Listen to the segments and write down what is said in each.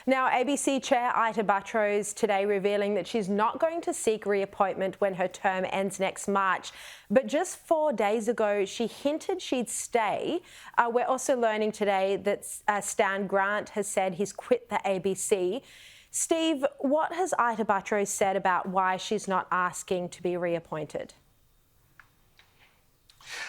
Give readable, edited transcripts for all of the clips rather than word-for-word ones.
Now, ABC Chair Ita Buttrose today revealing that she's not going to seek reappointment when her term ends next March. But just 4 days ago, she hinted she'd stay. We're also learning today that Stan Grant has said he's quit the ABC. Steve, what has Ita Buttrose said about why she's not asking to be reappointed?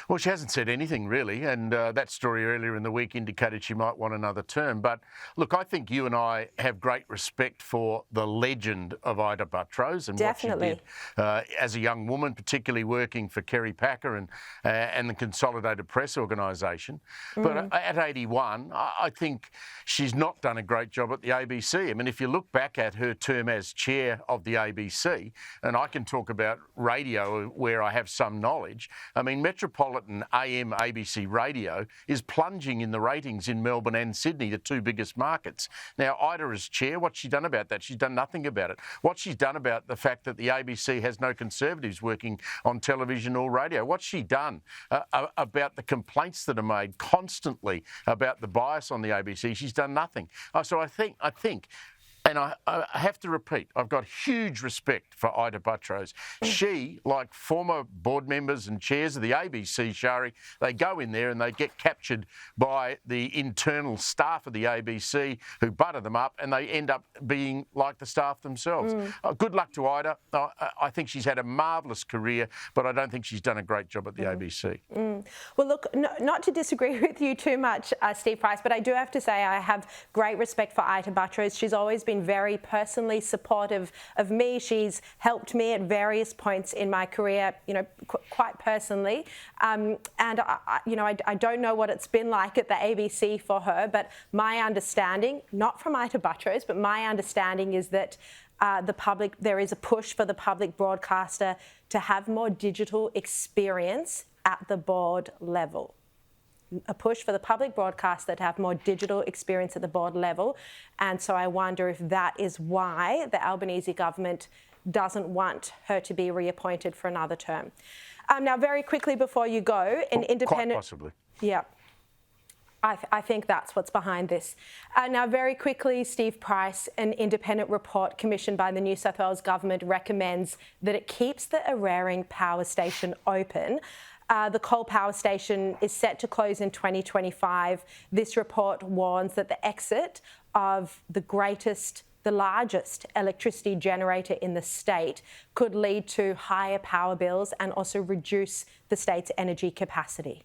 Well, she hasn't said anything really, and that story earlier in the week indicated she might want another term. But look, I think you and I have great respect for the legend of Ita Buttrose and Definitely. what she did as a young woman, particularly working for Kerry Packer and the Consolidated Press organisation. But at 81, I think she's not done a great job at the ABC. I mean, if you look back at her term as chair of the ABC, and I can talk about radio where I have some knowledge, I mean, Metropolitan AM ABC radio is plunging in the ratings in Melbourne and Sydney, the two biggest markets. Now, Ita as chair, what's she done about that? She's done nothing about it. What she's done about the fact that the ABC has no Conservatives working on television or radio? What's she done about the complaints that are made constantly about the bias on the ABC? She's done nothing. So I think. And I have to repeat, I've got huge respect for Ita Buttrose. She, like former board members and chairs of the ABC, Sharri, they go in there and they get captured by the internal staff of the ABC who butter them up, and they end up being like the staff themselves. Good luck to Ita. I think she's had a marvellous career, but I don't think she's done a great job at the ABC. Well, look, not to disagree with you too much, Steve Price, but I do have to say I have great respect for Ita Buttrose. She's always been very personally supportive of me. She's helped me at various points in my career, you know, quite personally. And I don't know what it's been like at the ABC for her, but my understanding, not from Ita Buttrose, but my understanding is that there is a push for the public broadcaster to have more digital experience at the board level. A push for the public broadcaster to have more digital experience at the board level. And so I wonder if that is why the Albanese government doesn't want her to be reappointed for another term. Now, very quickly before you go, an independent... Quite possibly. Yeah. I think that's what's behind this. Now, very quickly, Steve Price, an independent report commissioned by the New South Wales government recommends that it keeps the Eraring power station open. The coal power station is set to close in 2025. This report warns that the exit of the largest electricity generator in the state could lead to higher power bills and also reduce the state's energy capacity.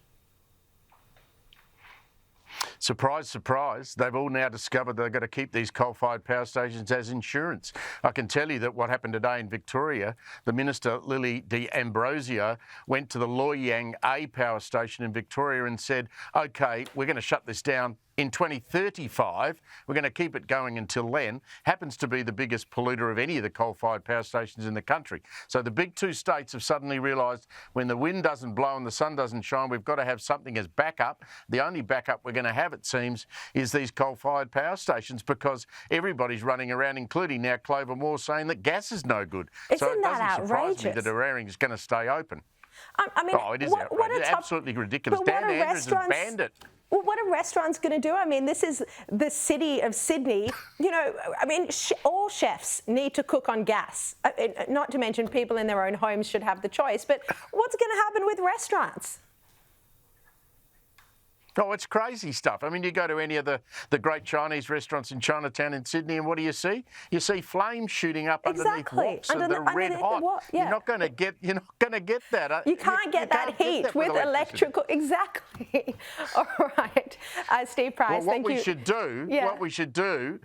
Surprise, surprise, they've all now discovered they've got to keep these coal-fired power stations as insurance. I can tell you that what happened today in Victoria, the Minister, Lily D'Ambrosio, went to the Loy Yang A power station in Victoria and said, OK, we're going to shut this down in 2035. We're going to keep it going until then. Happens to be the biggest polluter of any of the coal-fired power stations in the country. So the big two states have suddenly realised when the wind doesn't blow and the sun doesn't shine, we've got to have something as backup. The only backup we're going to have, it seems, is these coal-fired power stations, because everybody's running around, including now Clover Moore, saying that gas is no good. So it doesn't surprise me that Eraring is going to stay open. I mean, it is outrageous. It's absolutely ridiculous. Dan Andrews has banned it. Well, what are restaurants going to do? I mean, this is the city of Sydney. You know, I mean, all chefs need to cook on gas. Not to mention people in their own homes should have the choice. But what's going to happen with restaurants? Oh, it's crazy stuff. I mean, you go to any of the great Chinese restaurants in Chinatown in Sydney, and what do you see? You see flames shooting up underneath woks that are red hot. Yeah. You're not going to get that. You can't get that heat with electrical. Exactly. All right, Steve Price. Well, thank you. What we should do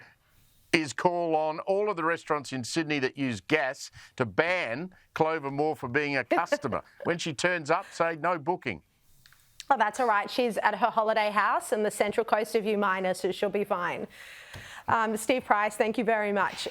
is call on all of the restaurants in Sydney that use gas to ban Clover Moore for being a customer. When she turns up, say no booking. Oh, that's all right. She's at her holiday house in the central coast of Umina, so she'll be fine. Steve Price, thank you very much.